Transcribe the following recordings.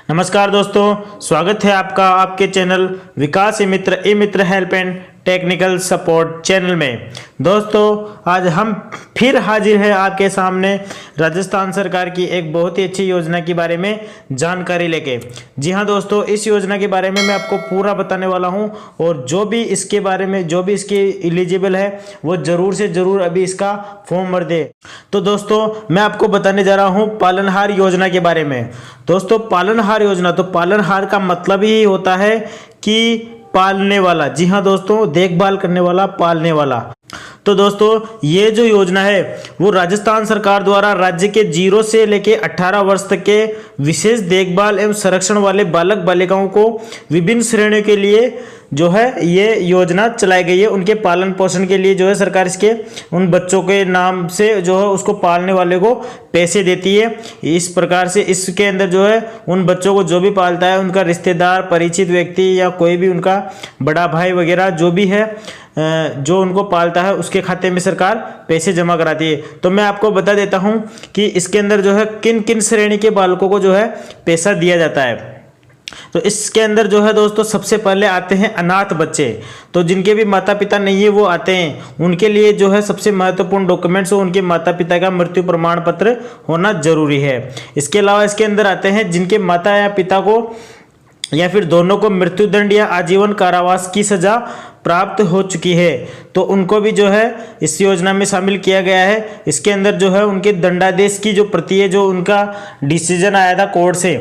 नमस्कार दोस्तों, स्वागत है आपका आपके channel Vikas E Mitra help and technical support channel में। दोस्तों, आज हम फिर हाजिर हैं आपके सामने राजस्थान सरकार की एक बहुत ही अच्छी योजना के बारे में जानकारी लेके। जी हाँ दोस्तों, इस योजना के बारे में मैं आपको पूरा बताने वाला हूं और जो भी इसके बारे में जो भी इसके एलिजिबल है वो ज़रूर से ज़रूर अभी इसका फॉर्म भर दे। तो दोस्तों, मैं आपको बताने जा रहा हूँ पालनहार योजना के बारे में। दोस्तों, पालनहार योजना, तो पालनहार का मतलब ही होता है कि पालने वाला। जी हाँ दोस्तों, देखभाल करने वाला, पालने वाला। तो दोस्तों, ये जो योजना है वो राजस्थान सरकार द्वारा राज्य के 0 से लेके 18 वर्ष तक के विशेष देखभाल एवं संरक्षण वाले बालक बालिकाओं को विभिन्न श्रेणियों के लिए जो है ये योजना चलाई गई है। उनके पालन पोषण के लिए जो है सरकार इसके उन बच्चों के नाम से जो है उसको पालने वाले को पैसे देती है। इस प्रकार से इसके अंदर जो है उन बच्चों को जो भी पालता है उनका रिश्तेदार, परिचित व्यक्ति या कोई भी उनका बड़ा भाई वगैरह जो भी है जो उनको पालता है उसके खाते में सरकार पैसे जमा कराती है। तो मैं आपको बता देता हूं कि इसके अंदर जो है किन किन श्रेणी के बालकों को जो है पैसा दिया जाता है। तो इसके अंदर जो है दोस्तों सबसे पहले आते हैं अनाथ बच्चे। तो जिनके भी माता पिता नहीं है वो आते हैं, उनके लिए जो है सबसे महत्वपूर्ण डॉक्यूमेंट्स हो उनके माता पिता का मृत्यु प्रमाण पत्र होना जरूरी है। इसके अलावा इसके अंदर आते हैं जिनके माता या पिता को या फिर दोनों को मृत्युदंड या आजीवन कारावास की सजा प्राप्त हो चुकी है, तो उनको भी जो है इस योजना में शामिल किया गया है। इसके अंदर जो है उनके दंडादेश की जो प्रति है, जो उनका डिसीजन आया था कोर्ट से,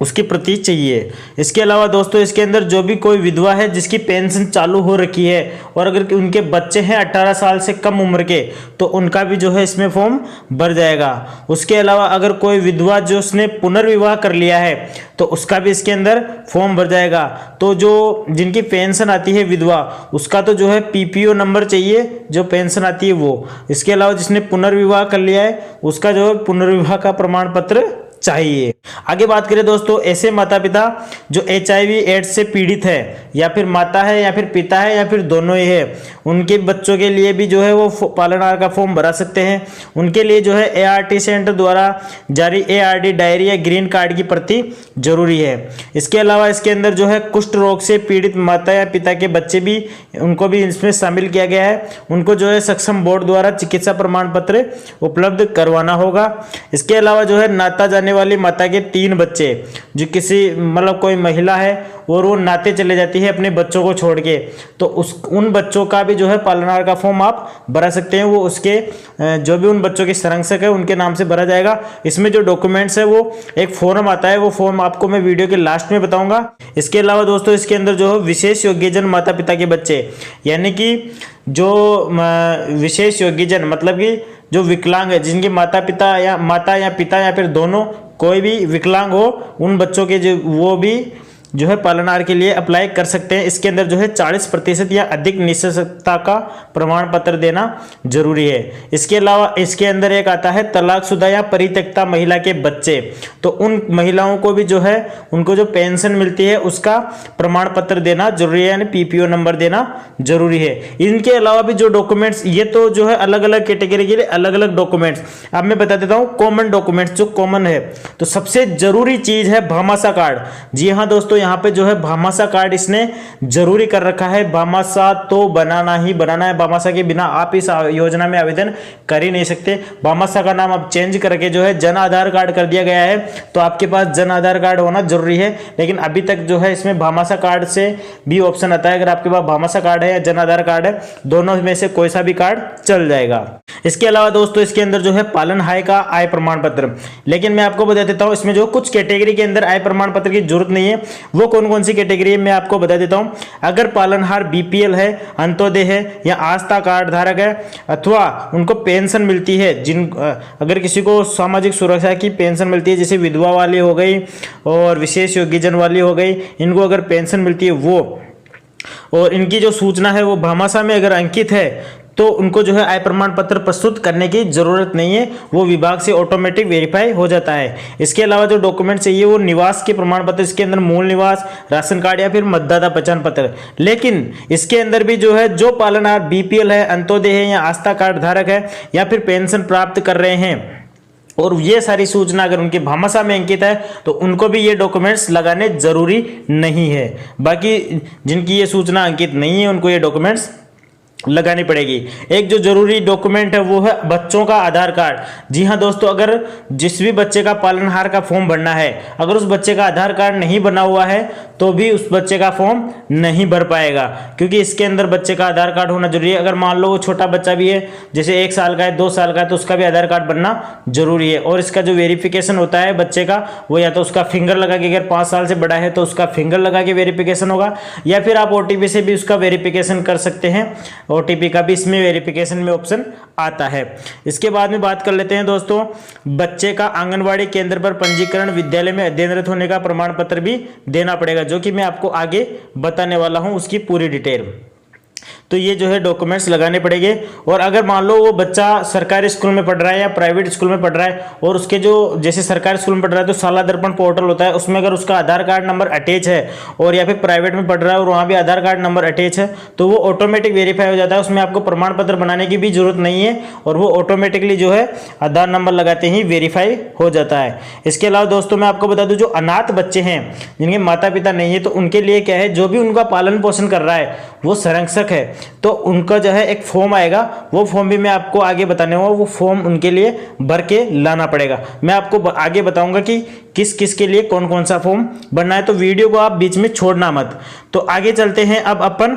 उसकी प्रति चाहिए। इसके अलावा दोस्तों इसके अंदर जो भी कोई विधवा है जिसकी पेंशन चालू हो रखी है और अगर उनके बच्चे हैं 18 साल से कम उम्र के, तो उनका भी जो है इसमें फॉर्म भर जाएगा। उसके अलावा अगर कोई विधवा जो उसने पुनर्विवाह कर लिया है तो उसका भी इसके अंदर फॉर्म भर जाएगा। तो जो जिनकी पेंशन आती है विधवा, उसका तो जो है पीपीओ नंबर चाहिए जो पेंशन आती है वो। इसके अलावा जिसने पुनर्विवाह कर लिया है उसका जो है पुनर्विवाह का प्रमाण पत्र चाहिए। आगे बात करें दोस्तों, ऐसे माता पिता जो HIV एड्स से पीड़ित है या फिर माता है या फिर पिता है या फिर दोनों ही है, उनके बच्चों के लिए भी जो है वो पालनहार का फॉर्म भरा सकते हैं। उनके लिए जो है ART सेंटर द्वारा जारी ARD डायरी या ग्रीन कार्ड की प्रति जरूरी है। इसके अलावा इसके अंदर जो है कुष्ठ रोग से पीड़ित माता या पिता के बच्चे भी, उनको भी इसमें शामिल किया गया है। उनको जो है सक्षम बोर्ड द्वारा चिकित्सा प्रमाण पत्र उपलब्ध करवाना होगा। इसके अलावा जो है नाता जाने वाली माता के 3 बच्चे, जो किसी मतलब कोई महिला है और वो नाते चले जाती है अपने बच्चों को छोड़ के, तो उन बच्चों का भी जो है पालनहार का फॉर्म आप भरा सकते हैं। वो उसके जो भी उन बच्चों के संरक्षक है उनके नाम से भरा जाएगा। इसमें जो डॉक्यूमेंट्स है वो एक फॉर्म आता है, वो फॉर्म आपको मैं वीडियो के लास्ट में बताऊंगा। इसके अलावा दोस्तों इसके अंदर जो है विशेष योग्यजन माता पिता के बच्चे, यानी कि जो विशेष योग्यजन मतलब कि जो विकलांग है, जिनके माता या पिता या फिर दोनों कोई भी विकलांग हो, उन बच्चों के जो वो भी जो है पालनहार के लिए अप्लाई कर सकते हैं। इसके अंदर जो है 40% या अधिक निःशक्तता का प्रमाण पत्र देना जरूरी है। इसके अलावा इसके अंदर एक आता है तलाकशुदा या परित्यक्ता महिला के बच्चे, तो उन महिलाओं को भी जो है उनको जो पेंशन मिलती है उसका प्रमाण पत्र देना जरूरी है, यानी PPO नंबर देना जरूरी है। इनके अलावा भी जो डॉक्यूमेंट्स, ये तो जो है अलग अलग कैटेगरी के लिए अलग अलग डॉक्यूमेंट्स। अब मैं बता देता हूँ कॉमन डॉक्यूमेंट्स जो कॉमन है। तो सबसे जरूरी चीज है भामाशाह कार्ड। जी हाँ दोस्तों, यहाँ पे जो है भामाशाह कार्ड इसने जरूरी कर रखा है। भामाशाह तो बनाना ही बनाना है। भामाशाह के बिना आप इस योजना में आवेदन कर ही नहीं सकते। भामाशाह का नाम अब चेंज करके जो है जन आधार कार्ड कर दिया गया है, तो आपके पास जन आधार कार्ड होना जरूरी है। लेकिन अभी तक जो है इसमें भामाशाह कार्ड से भी ऑप्शन आता है। अगर आपके पास भामाशाह कार्ड है या जन आधार कार्ड है, दोनों में से कोई सा भी कार्ड चल जाएगा। इसके अलावा दोस्तों इसके अंदर जो है पालनहार का आय प्रमाण पत्र, लेकिन मैं आपको बता देता हूं इसमें जो कुछ कैटेगरी के अंदर आय प्रमाण पत्र की जरूरत नहीं है। वो कौन कौन सी कैटेगरी है मैं आपको बता देता हूं। अगर पालनहार BPL है, अंत्योदय है या आस्था कार्ड धारक है, अथवा उनको पेंशन मिलती है, अगर किसी को सामाजिक सुरक्षा की पेंशन मिलती है, जैसे विधवा वाली हो गई और विशेष योग्यजन वाली हो गई, इनको अगर पेंशन मिलती है वो, और इनकी जो सूचना है वो भामाशाह में अगर अंकित है, तो उनको जो है आय प्रमाण पत्र प्रस्तुत करने की जरूरत नहीं है, वो विभाग से ऑटोमेटिक वेरीफाई हो जाता है। इसके अलावा जो डॉक्यूमेंट चाहिए वो निवास के प्रमाण पत्र, इसके अंदर मूल निवास, राशन कार्ड या फिर मतदाता पहचान पत्र। लेकिन इसके अंदर भी जो है जो पालनहार BPL है, अंत्योदय है या आस्था कार्ड धारक है या फिर पेंशन प्राप्त कर रहे हैं, और ये सारी सूचना अगर उनकी भामाशाह में अंकित है तो उनको भी ये डॉक्यूमेंट्स लगाने जरूरी नहीं है। बाकी जिनकी ये सूचना अंकित नहीं है उनको ये डॉक्यूमेंट्स लगानी पड़ेगी। एक जो जरूरी डॉक्यूमेंट है वो है बच्चों का आधार कार्ड। जी हाँ दोस्तों, अगर जिस भी बच्चे का पालनहार का फॉर्म भरना है, अगर उस बच्चे का आधार कार्ड नहीं बना हुआ है तो भी उस बच्चे का फॉर्म नहीं भर पाएगा, क्योंकि इसके अंदर बच्चे का आधार कार्ड होना जरूरी है। अगर मान लो वो छोटा बच्चा भी है, जैसे 1 साल का है, 2 साल का है, तो उसका भी आधार कार्ड बनना जरूरी है। और इसका जो वेरिफिकेशन होता है बच्चे का, वो या तो उसका फिंगर लगा के, अगर 5 साल से बड़ा है तो उसका फिंगर लगा के वेरिफिकेशन होगा, या फिर आप OTP से भी उसका वेरिफिकेशन कर सकते हैं। OTP का भी इसमें वेरिफिकेशन में ऑप्शन आता है। इसके बाद में बात कर लेते हैं दोस्तों, बच्चे का आंगनवाड़ी केंद्र पर पंजीकरण, विद्यालय में अध्ययनरत होने का प्रमाण पत्र भी देना पड़ेगा, जो कि मैं आपको आगे बताने वाला हूं उसकी पूरी डिटेल। तो ये जो है डॉक्यूमेंट्स लगाने पड़ेंगे। और अगर मान लो वो बच्चा सरकारी स्कूल में पढ़ रहा है या प्राइवेट स्कूल में पढ़ रहा है, और उसके जो जैसे सरकारी स्कूल में पढ़ रहा है तो शाला दर्पण पोर्टल होता है, उसमें अगर उसका आधार कार्ड नंबर अटैच है, और या फिर प्राइवेट में पढ़ रहा है और वहाँ भी आधार कार्ड नंबर अटैच है, तो वो ऑटोमेटिक वेरीफाई हो जाता है। उसमें आपको प्रमाण पत्र बनाने की भी जरूरत नहीं है, और वो ऑटोमेटिकली जो है आधार नंबर लगाते ही वेरीफाई हो जाता है। इसके अलावा दोस्तों मैं आपको बता दूं, जो अनाथ बच्चे हैं जिनके माता पिता नहीं है, तो उनके लिए क्या है, जो भी उनका पालन पोषण कर रहा है वो संरक्षक है, तो उनका जो है एक फॉर्म आएगा, वो फॉर्म भी मैं आपको आगे बताने वाला हूं। वो फॉर्म उनके लिए भर के लाना पड़ेगा। मैं आपको आगे बताऊंगा कि किस किस के लिए कौन कौन सा फॉर्म भरना है, तो वीडियो को आप बीच में छोड़ना मत। तो आगे चलते हैं अब अपन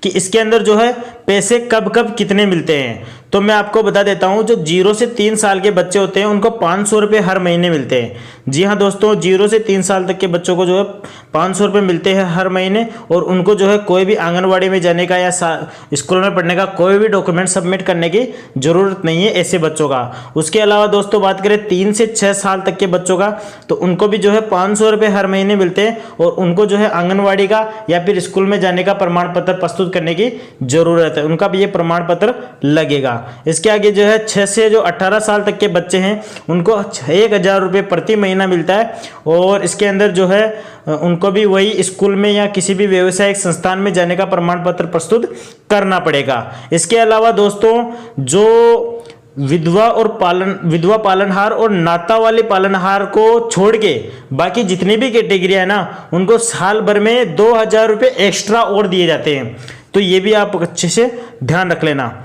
कि इसके अंदर जो है पैसे कब कब कितने मिलते हैं। तो मैं आपको बता देता हूं, जो 0 से 3 साल के बच्चे होते हैं उनको 500 रुपये हर महीने मिलते हैं। जी हाँ दोस्तों, 0 से 3 साल तक के बच्चों को जो है 500 रुपये मिलते हैं हर महीने, और उनको जो है कोई भी आंगनवाड़ी में जाने का या स्कूल में पढ़ने का कोई भी डॉक्यूमेंट सबमिट करने की जरूरत नहीं है ऐसे बच्चों का। उसके अलावा दोस्तों बात करें 3 से 6 साल तक के बच्चों का, तो उनको भी जो है 500 रुपये हर महीने मिलते हैं, और उनको जो है आंगनवाड़ी का या फिर स्कूल में जाने का प्रमाण पत्र प्रस्तुत करने की जरूरत है, उनका भी ये प्रमाण पत्र लगेगा। इसके आगे जो है 6 से जो 18 साल तक के बच्चे हैं उनको 1000 रुपये प्रति महीना मिलता है, और इसके अंदर जो है उनको भी वही स्कूल में या किसी भी व्यावसायिक संस्थान में जाने का प्रमाण पत्र प्रस्तुत करना पड़ेगा। इसके अलावा दोस्तों जो विधवा पालनहार और नाता वाले पालनहार को छोड़ के बाकी जितनी भी कैटेगरी है ना, उनको साल भर में 2000 रुपये एक्स्ट्रा और दिए जाते हैं। तो ये भी आप अच्छे से ध्यान रख लेना।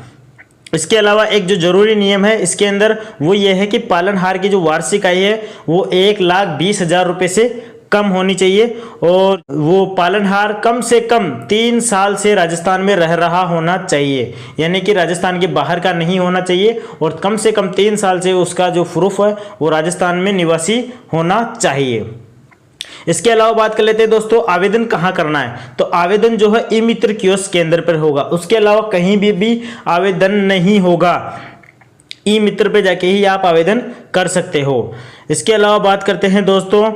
इसके अलावा एक जो जरूरी नियम है इसके अंदर वो ये है कि पालनहार की जो वार्षिक आय है वो 1,20,000 रुपये से कम होनी चाहिए, और वो पालनहार कम से कम 3 साल से राजस्थान में रह रहा होना चाहिए, यानी कि राजस्थान के बाहर का नहीं होना चाहिए, और कम से कम 3 साल से उसका जो प्रूफ है वो राजस्थान में निवासी होना चाहिए। इसके अलावा बात कर लेते हैं दोस्तों, आवेदन कहाँ करना है। तो आवेदन जो है ई मित्र कियोस्क केंद्र पर होगा, उसके अलावा कहीं भी आवेदन नहीं होगा। ई मित्र पे जाके ही आप आवेदन कर सकते हो। इसके अलावा बात करते हैं दोस्तों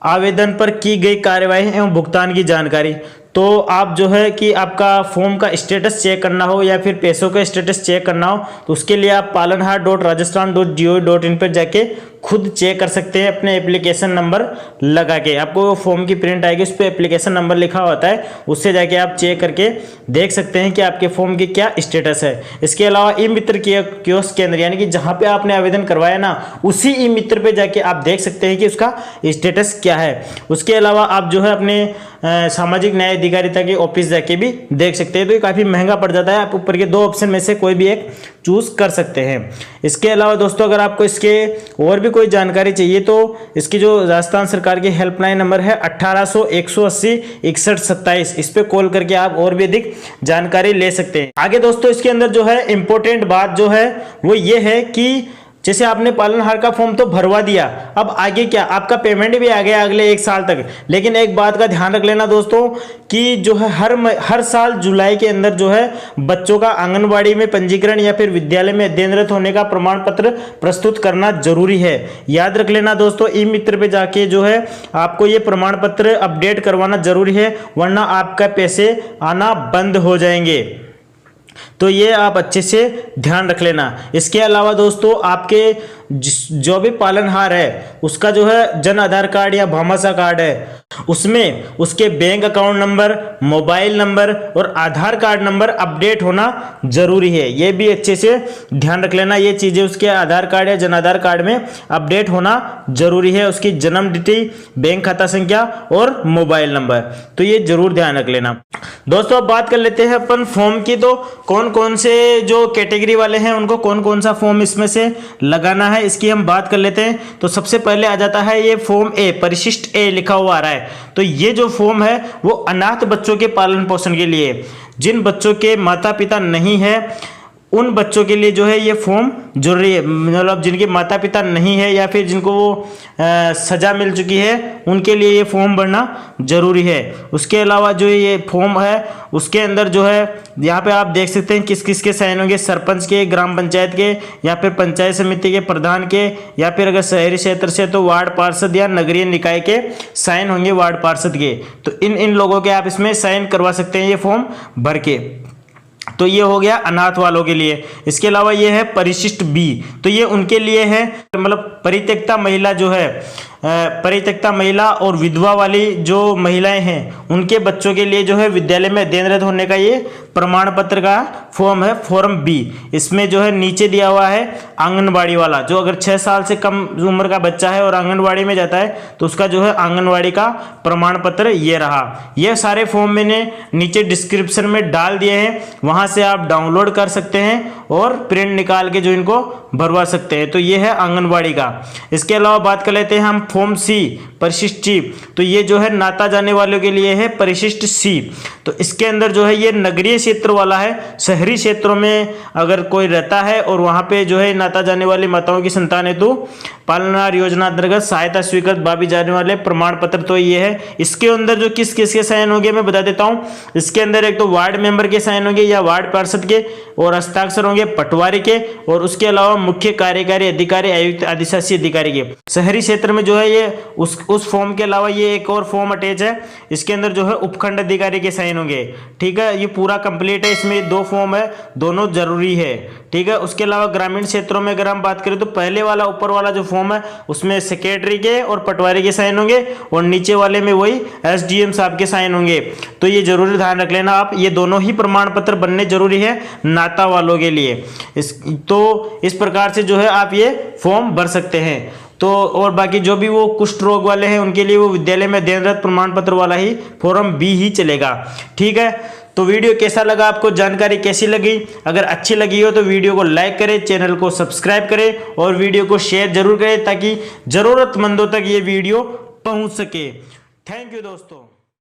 आवेदन पर की गई कार्यवाही एवं भुगतान की जानकारी। तो आप जो है कि आपका फॉर्म का स्टेटस चेक करना हो या फिर पैसों का स्टेटस चेक करना हो, तो उसके लिए आप palanhar.rajasthan.gov.in पर जाके खुद चेक कर सकते हैं अपने एप्लीकेशन नंबर लगा के। आपको वो फॉर्म की प्रिंट आएगी, उस पर एप्लीकेशन नंबर लिखा होता है, उससे जाके आप चेक करके देख सकते हैं कि आपके फॉर्म की क्या स्टेटस है। इसके अलावा ई मित्र कियोस्क केंद्र यानी कि जहाँ पे आपने आवेदन करवाया ना, उसी ई मित्र पे जाके आप देख सकते हैं कि उसका स्टेटस क्या है। उसके अलावा आप जो है अपने सामाजिक न्याय अधिकारिता के ऑफिस जाके भी देख सकते हैं। तो ये काफ़ी महंगा पड़ जाता है, आप ऊपर के 2 ऑप्शन में से कोई भी एक चूज कर सकते हैं। इसके अलावा दोस्तों अगर आपको इसके और भी कोई जानकारी चाहिए तो इसकी जो राजस्थान सरकार की हेल्पलाइन नंबर है 1800 180 61 27, इस पे कॉल करके आप और भी अधिक जानकारी ले सकते हैं। आगे दोस्तों इसके अंदर जो है इंपॉर्टेंट बात जो है वो ये है कि जैसे आपने पालनहार का फॉर्म तो भरवा दिया, अब आगे क्या, आपका पेमेंट भी आ गया अगले 1 साल तक। लेकिन एक बात का ध्यान रख लेना दोस्तों कि जो है हर साल जुलाई के अंदर जो है बच्चों का आंगनबाड़ी में पंजीकरण या फिर विद्यालय में अध्ययनरत होने का प्रमाण पत्र प्रस्तुत करना जरूरी है। याद रख लेना दोस्तों, ई मित्र पे जाके जो है आपको ये प्रमाण पत्र अपडेट करवाना जरूरी है, वरना आपका पैसे आना बंद हो जाएंगे। तो ये आप अच्छे से ध्यान रख लेना। इसके अलावा दोस्तों आपके जो भी पालनहार है उसका जो है जन आधार कार्ड या भामाशाह कार्ड है, उसमें उसके bank account number, mobile number और आधार कार्ड नंबर अपडेट होना जरूरी है। ये भी अच्छे से ध्यान रख लेना, ये चीजें उसके आधार कार्ड या जन आधार कार्ड में अपडेट होना जरूरी है। उसकी जन्म तिथि, बैंक खाता संख्या और मोबाइल नंबर, तो ये जरूर ध्यान रख लेना। दोस्तों अब बात कर लेते हैं अपन फॉर्म की। तो कौन कौन से जो कैटेगरी वाले हैं उनको कौन कौन सा फॉर्म इसमें से लगाना है, इसकी हम बात कर लेते हैं। तो सबसे पहले आ जाता है ये फॉर्म ए, परिशिष्ट ए लिखा हुआ आ रहा है। तो ये जो फॉर्म है वो अनाथ बच्चों के पालन पोषण के लिए, जिन बच्चों के माता पिता नहीं है उन बच्चों के लिए जो है ये फॉर्म जरूरी है। मतलब जिनके माता पिता नहीं है या फिर जिनको वो सजा मिल चुकी है उनके लिए ये फॉर्म भरना जरूरी है। उसके अलावा जो ये फॉर्म है उसके अंदर जो है यहाँ पे आप देख सकते हैं किस किस के साइन होंगे, सरपंच के, ग्राम पंचायत के या फिर पंचायत समिति के प्रधान के, या फिर अगर शहरी क्षेत्र से तो वार्ड पार्षद या नगरीय निकाय के साइन होंगे वार्ड पार्षद के। तो इन लोगों के आप इसमें साइन करवा सकते हैं ये फॉर्म भर के। तो ये हो गया अनाथ वालों के लिए। इसके अलावा ये है परिशिष्ट बी, तो ये उनके लिए है, मतलब परित्यक्ता महिला जो है, परित्यक्ता महिला और विधवा वाली जो महिलाएं हैं उनके बच्चों के लिए जो है विद्यालय में अध्ययनरत होने का ये प्रमाण पत्र का फॉर्म है, फॉर्म बी। इसमें जो है नीचे दिया हुआ है आंगनबाड़ी वाला, जो अगर 6 साल से कम उम्र का बच्चा है और आंगनबाड़ी में जाता है तो उसका जो है आंगनबाड़ी का प्रमाण पत्र ये रहा। ये सारे फॉर्म मैंने नीचे डिस्क्रिप्शन में डाल दिए हैं, वहां से आप डाउनलोड कर सकते हैं और प्रिंट निकाल के जो इनको भरवा सकते हैं। तो ये है आंगनबाड़ी का। इसके अलावा बात कर लेते हैं हम फॉर्म सी, परिशिष्ट सी। तो ये जो है नाता जाने वालों के लिए है परिशिष्ट सी। तो इसके अंदर जो है ये नगरीय क्षेत्र वाला है। शहरी क्षेत्रों में अगर कोई रहता है और वहां पे जो है नाता जाने वाली माताओं की संतान हेतु पालनहार योजना अंतर्गत सहायता स्वीकृत भाभी जाने वाले प्रमाण पत्र, तो ये है। इसके अंदर जो किस किस के साइन होंगे मैं बता देता हूँ। इसके अंदर एक तो वार्ड मेंबर के साइन होंगे या वार्ड पार्षद के, और हस्ताक्षर होंगे पटवारी के, और उसके अलावा मुख्य कार्यकारी अधिकारी, आयुक्त, अधिशासी अधिकारी के। शहरी क्षेत्र में जो है ये उस फॉर्म के अलावा ये एक और फॉर्म अटैच है, इसके अंदर जो है उपखंड अधिकारी के साइन होंगे। ठीक है, ये पूरा कंप्लीट है, इसमें 2 फॉर्म है, दोनों जरूरी है। ठीक है, उसके अलावा ग्रामीण क्षेत्रों में अगर हम बात करें तो पहले वाला ऊपर वाला जो फॉर्म है उसमें सेक्रेटरी के और पटवारी के साइन होंगे, और नीचे वाले में वही एसडीएम साहब के साइन होंगे। तो ये जरूरी ध्यान रख लेना आप, ये दोनों ही प्रमाण पत्र बनने जरूरी है नाता वालों के लिए। इस प्रकार से जो है आप ये फॉर्म भर सकते हैं। तो और बाकी जो भी वो कुष्ठ रोग वाले हैं उनके लिए वो विद्यालय में अध्ययनरत प्रमाण पत्र वाला ही फॉर्म बी ही चलेगा। ठीक है, तो वीडियो कैसा लगा आपको, जानकारी कैसी लगी? अगर अच्छी लगी हो तो वीडियो को लाइक करें, चैनल को सब्सक्राइब करें और वीडियो को शेयर जरूर करें ताकि जरूरतमंदों तक ये वीडियो पहुंच सके। थैंक यू दोस्तों।